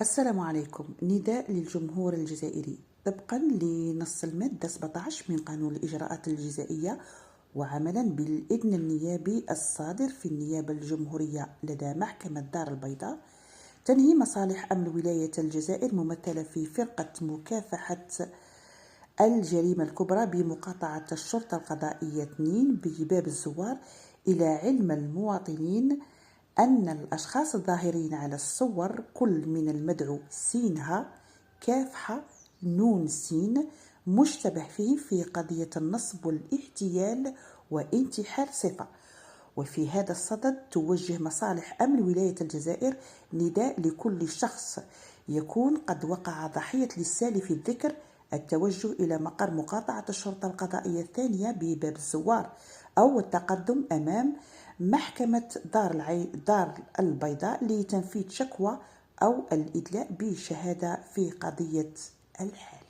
السلام عليكم. نداء للجمهور الجزائري طبقا لنص المادة 17 من قانون الإجراءات الجزائية، وعملا بالإذن النيابي الصادر في النيابة الجمهورية لدى محكمة دار البيضاء. تنهي مصالح أمن ولاية الجزائر ممثلة في فرقة مكافحة الجريمة الكبرى بمقاطعة الشرطة القضائية 2 بباب الزوار إلى علم المواطنين أن الأشخاص الظاهرين على الصور كل من المدعو سينها كافحة نون سين مشتبه فيه في قضية النصب والاحتيال وانتحال صفة. وفي هذا الصدد توجه مصالح أمن ولاية الجزائر نداء لكل شخص يكون قد وقع ضحية للسالف الذكر التوجه إلى مقر مقاطعة الشرطة القضائية الثانية بباب الزوار أو التقدم أمام محكمة دار البيضاء لتنفيذ شكوى أو الإدلاء بشهادة في قضية الحال.